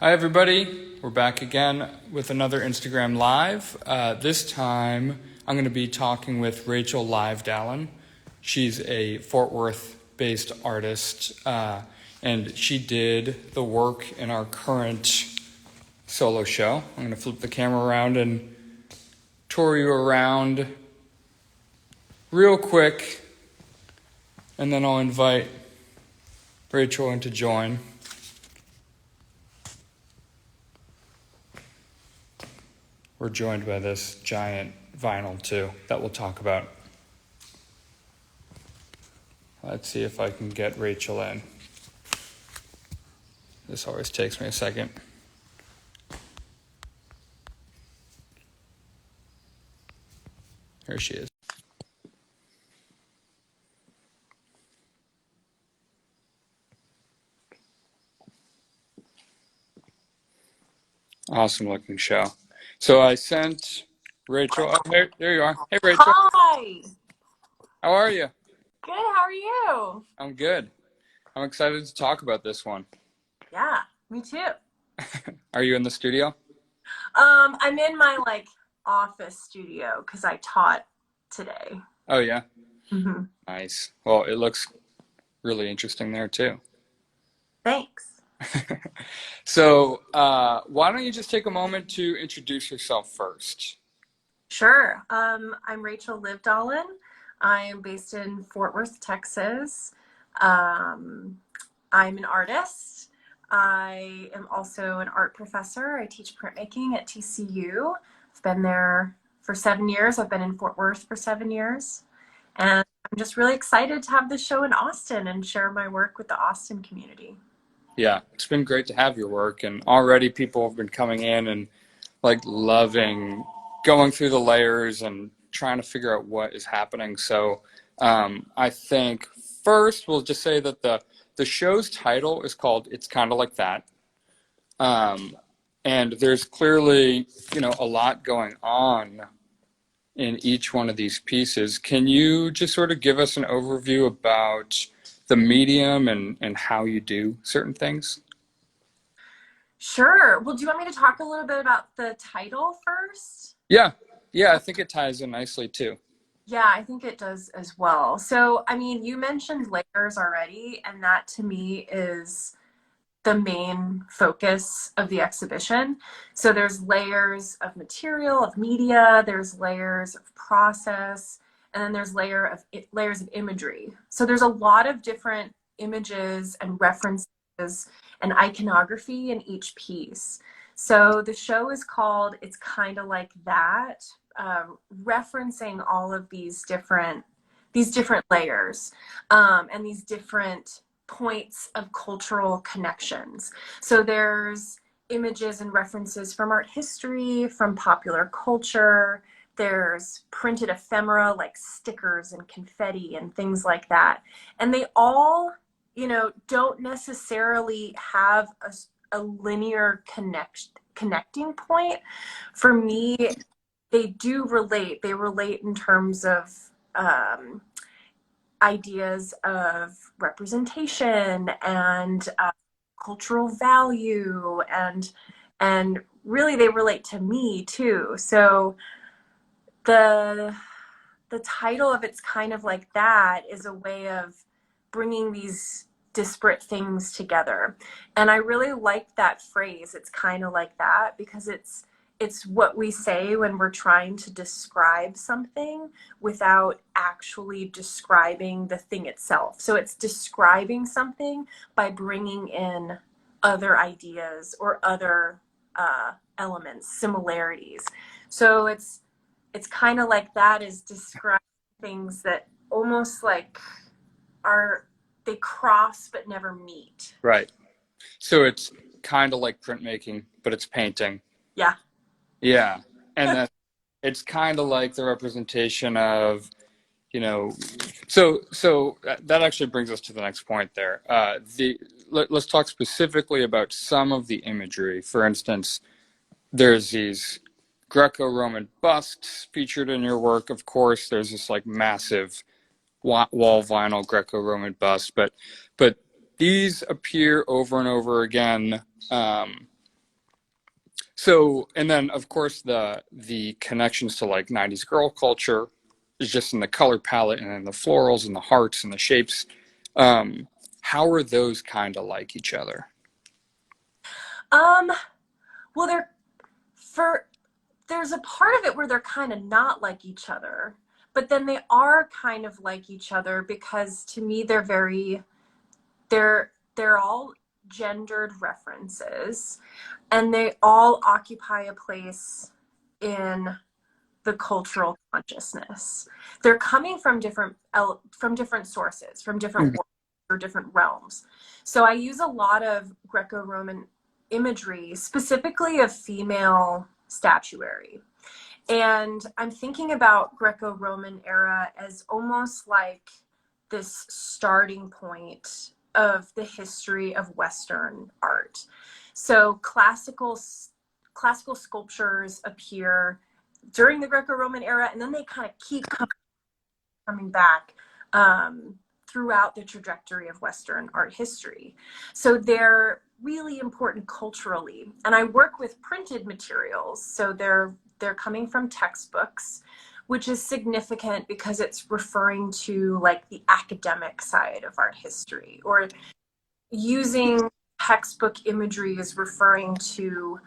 Hi, everybody. We're back again with another Instagram Live. This time, I'm going to be talking with Rachel Livedalen. She's a Fort Worth-based artist, and she did the work in our current solo show. I'm going to flip the camera around and tour you around real quick, and then I'll invite Rachel in to join. We're joined by this giant vinyl too that we'll talk about. Let's see if I can get Rachel in. This always takes me a second. Here she is. Awesome looking show. So I sent Rachel. Oh, there you are. Hey, Rachel. Hi. How are you? Good. How are you? I'm good. I'm excited to talk about this one. Yeah, me too. Are you in the studio? I'm in my office studio because I taught today. Oh, yeah. Mm-hmm. Nice. Well, it looks really interesting there too. Thanks. So why don't you just take a moment to introduce yourself first? Sure. I'm Rachel Livedalen. I am based in Fort Worth, Texas. I'm an artist. I am also an art professor. I teach printmaking at TCU. I've been there for 7 years. I've been in Fort Worth for 7 years. And I'm just really excited to have this show in Austin and share my work with the Austin community. Yeah, it's been great to have your work, and already people have been coming in and loving going through the layers and trying to figure out what is happening. So I think first we'll just say that the show's title is called "It's Kind of Like That," and there's clearly a lot going on in each one of these pieces. Can you just sort of give us an overview about the medium and how you do certain things? Sure. Well, do you want me to talk a little bit about the title first? Yeah, I think it ties in nicely too. Yeah, I think it does as well. So, I mean, you mentioned layers already, and that to me is the main focus of the exhibition. So there's layers of material, of media, there's layers of process, and then there's layers of imagery. So there's a lot of different images and references and iconography in each piece. So the show is called It's Kind of Like That, referencing all of these different layers and these different points of cultural connections. So there's images and references from art history, from popular culture. There's printed ephemera like stickers and confetti and things like that. And they all, don't necessarily have a linear connecting point. For me, they do relate. They relate in terms of ideas of representation and cultural value, and really they relate to me too. So the title of It's Kind of Like That is a way of bringing these disparate things together. And I really like that phrase, it's kind of like that, because it's what we say when we're trying to describe something without actually describing the thing itself. So it's describing something by bringing in other ideas or other elements, similarities. So it's kind of like that is describing things that almost they cross but never meet. Right. So it's kind of like printmaking, but it's painting. Yeah. Yeah. And then it's kind of like the representation of, so that actually brings us to the next point there. Let's talk specifically about some of the imagery. For instance, there's these Greco-Roman busts featured in your work. Of course, there's this massive wall vinyl Greco-Roman bust, but these appear over and over again So, and then of course the connections to like 90s girl culture is just in the color palette and in the florals and the hearts and the shapes. Um, how are those kind of like each other? Um, well, for there's a part of it where they're kind of not like each other, but then they are kind of like each other because to me they're all gendered references and they all occupy a place in the cultural consciousness. They're coming from different sources, from different Mhm. worlds or different realms. So I use a lot of Greco-Roman imagery, specifically of female statuary. And I'm thinking about Greco-Roman era as almost like this starting point of the history of Western art. So classical sculptures appear during the Greco-Roman era, and then they kind of keep coming back throughout the trajectory of Western art history. So they're really important culturally. And I work with printed materials, so they're coming from textbooks, which is significant because it's referring to like the academic side of art history, or using textbook imagery is referring to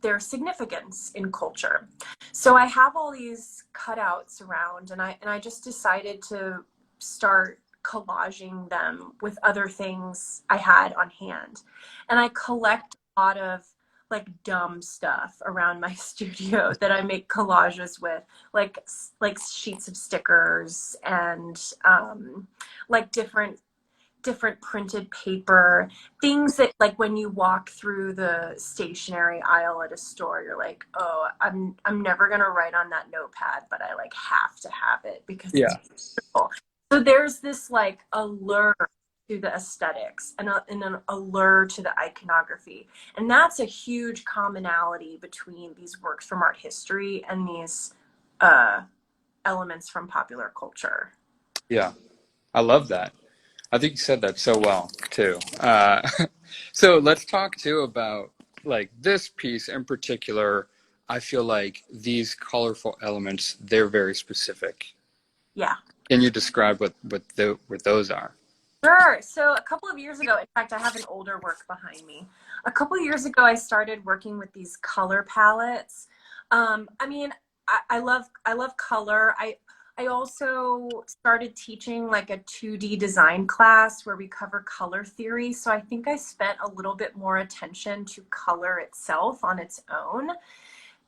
their significance in culture. So I have all these cutouts around, and I just decided to start collaging them with other things I had on hand. And I collect a lot of like dumb stuff around my studio that I make collages with, like sheets of stickers and like different printed paper, things that like when you walk through the stationery aisle at a store, you're like, oh, I'm never gonna write on that notepad, but I like have to have it because it's Yeah. beautiful. So there's this like allure to the aesthetics and an allure to the iconography. And that's a huge commonality between these works from art history and these uh, elements from popular culture. Yeah. I love that. I think you said that so well too. So let's talk too about like this piece in particular. I feel like these colorful elements, they're very specific. Yeah. Can you describe what those are? Sure. So a couple of years ago, in fact, I have an older work behind me. A couple of years ago, I started working with these color palettes. I mean, I love color. I also started teaching like a 2D design class where we cover color theory. So I think I spent a little bit more attention to color itself on its own.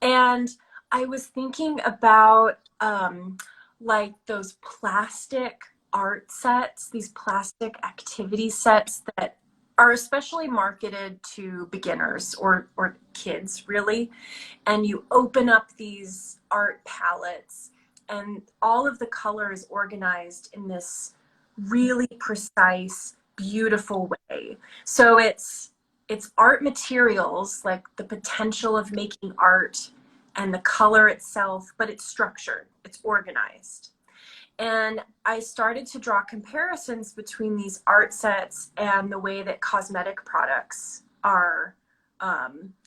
And I was thinking about like those plastic art sets, these plastic activity sets that are especially marketed to beginners or kids really. And you open up these art palettes and all of the color is organized in this really precise, beautiful way. So it's art materials, like the potential of making art and the color itself, but it's structured, it's organized. And I started to draw comparisons between these art sets and the way that cosmetic products are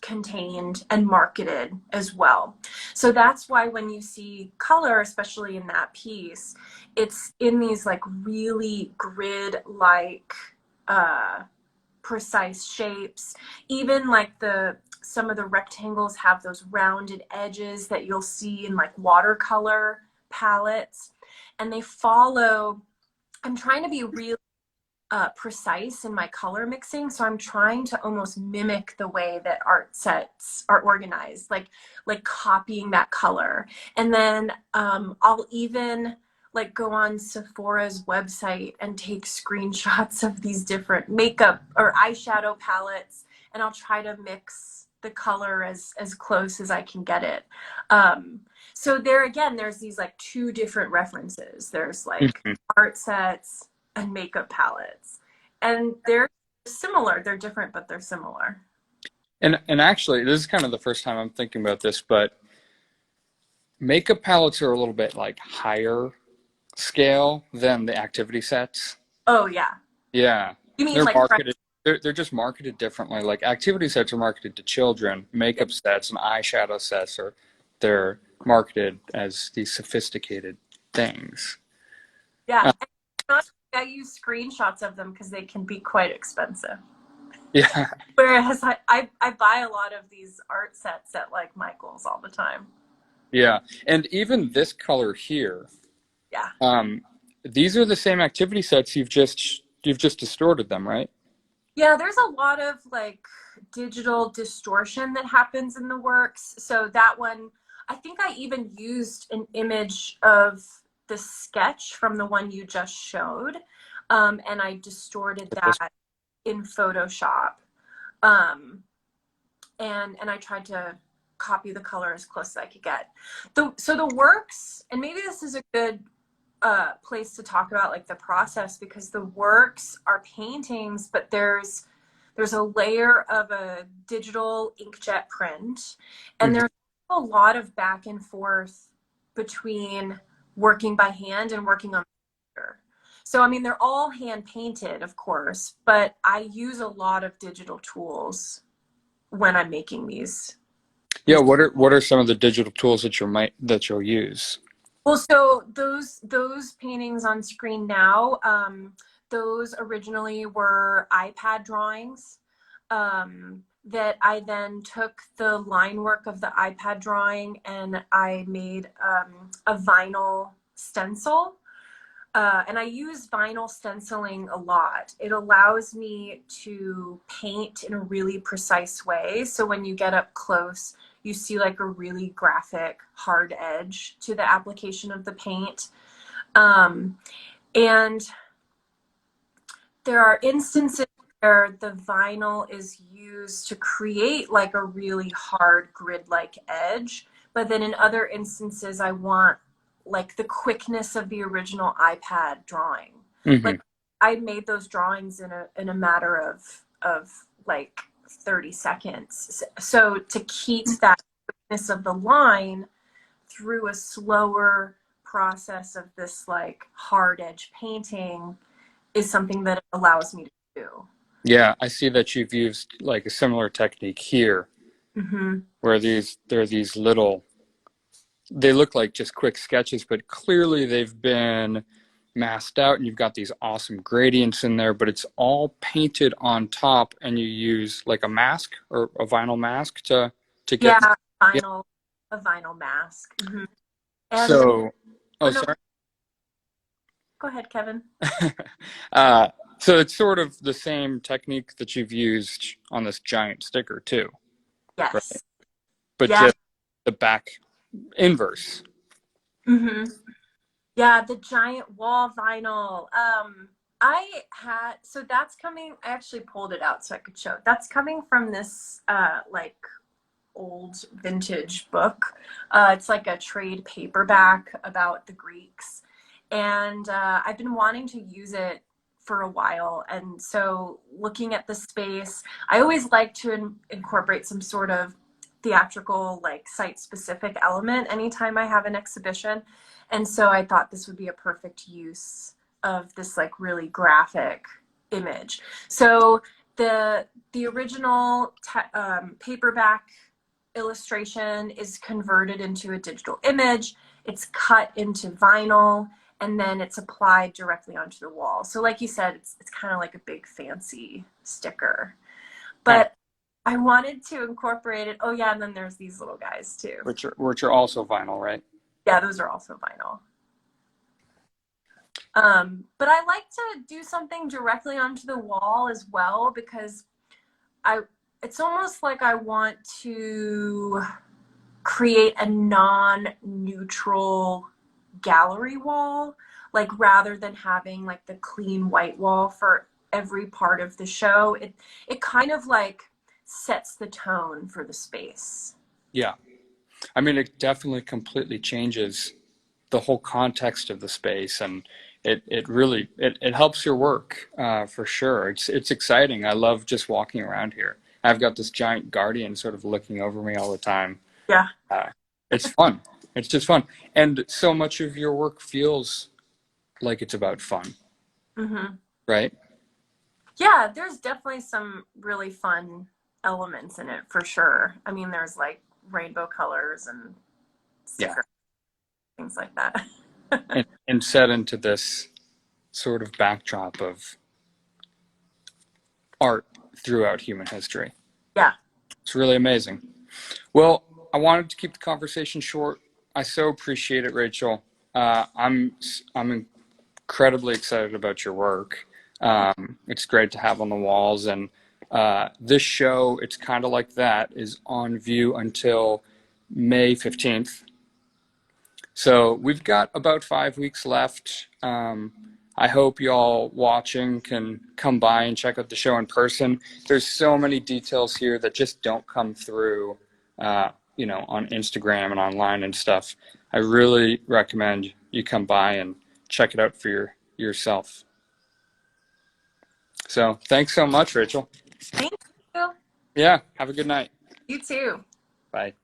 contained and marketed as well. So that's why when you see color, especially in that piece, it's in these like really grid like uh, precise shapes. Even like some of the rectangles have those rounded edges that you'll see in like watercolor palettes. And they follow, I'm trying to be really precise in my color mixing. So I'm trying to almost mimic the way that art sets are organized, like copying that color. And then I'll even like go on Sephora's website and take screenshots of these different makeup or eyeshadow palettes, and I'll try to mix the color as close as I can get it. So there again, there's these like two different references. There's like Mhm. art sets and makeup palettes. And they're similar. They're different, but they're similar. And actually, this is kind of the first time I'm thinking about this, but makeup palettes are a little bit like higher scale than the activity sets. Oh, yeah. Yeah, You mean they're like marketed. they're just marketed differently. Like activity sets are marketed to children, makeup sets and eyeshadow sets are they're marketed as these sophisticated things. Yeah. Uh, And honestly, I use screenshots of them because they can be quite expensive. yeah, Whereas I buy a lot of these art sets at like Michael's all the time. yeah. And even this color here, Yeah. um, these are the same activity sets. You've just distorted them, right? Yeah, there's a lot of like digital distortion that happens in the works. So that one, I think I even used an image of the sketch from the one you just showed. And I distorted that in Photoshop. Um, and I tried to copy the color as close as I could get. So the works, and maybe this is a good place to talk about like the process, because the works are paintings, but there's a layer of a digital inkjet print, and Mhm. there's a lot of back and forth between working by hand and working on computer. So I mean, they're all hand painted, of course, but I use a lot of digital tools when I'm making these. Yeah, what are some of the digital tools that you'll use? Well, so those paintings on screen now, those originally were iPad drawings, that I then took the line work of the iPad drawing and I made a vinyl stencil. And I use vinyl stenciling a lot. It allows me to paint in a really precise way. So when you get up close, you see like a really graphic, hard edge to the application of the paint. Um, and there are instances where the vinyl is used to create like a really hard grid-like edge. But then in other instances, I want like the quickness of the original iPad drawing. Hmm. Like I made those drawings in a matter of like 30 seconds. So to keep that quickness of the line through a slower process of this like hard edge painting is something that it allows me to do. Yeah, I see that you've used like a similar technique here, Mm-hmm. where there are these little, they look like just quick sketches, but clearly they've been masked out, and you've got these awesome gradients in there, but it's all painted on top, and you use like a mask or a vinyl mask to get. Yeah, Yeah. vinyl, a vinyl mask. Mm-hmm. And So, oh oh, no, sorry. go ahead, Kevin. uh, so it's sort of the same technique that you've used on this giant sticker too, right? Yes. But Yeah. just the back inverse. Mm-hmm. Yeah, the giant wall vinyl. I had so that's coming. I actually pulled it out so I could show. That's coming from this like old vintage book. It's like a trade paperback about the Greeks. And I've been wanting to use it for a while. And so looking at the space, I always like to incorporate some sort of theatrical, like site specific element anytime I have an exhibition. And so I thought this would be a perfect use of this like really graphic image. So the original paperback illustration is converted into a digital image. It's cut into vinyl, and then it's applied directly onto the wall. So like you said, it's kind of like a big fancy sticker. Huh. But I wanted to incorporate it. Oh yeah, and then there's these little guys too. Which are also vinyl, right? Yeah, those are also vinyl. But I like to do something directly onto the wall as well, because I it's almost like I want to create a non-neutral gallery wall, like rather than having like the clean white wall for every part of the show. It kind of like sets the tone for the space. Yeah. I mean, it definitely completely changes the whole context of the space, and it really it helps your work for sure. It's exciting. I love just walking around here. I've got this giant guardian sort of looking over me all the time. Yeah. Uh, it's fun. It's just fun, and so much of your work feels like it's about fun, Mm-hmm. right? Yeah, there's definitely some really fun elements in it for sure. I mean, there's like rainbow colors and Yeah. stickers, things like that. And set into this sort of backdrop of art throughout human history. Yeah. It's really amazing. Well, I wanted to keep the conversation short. I so appreciate it, Rachel. I'm incredibly excited about your work. It's great to have on the walls, and this show, it's kind of like that, is on view until May 15th. So we've got about 5 weeks left. I hope y'all watching can come by and check out the show in person. There's so many details here that just don't come through, on Instagram and online and stuff. I really recommend you come by and check it out for yourself. So thanks so much, Rachel. Thank you. Yeah, have a good night. You too. Bye.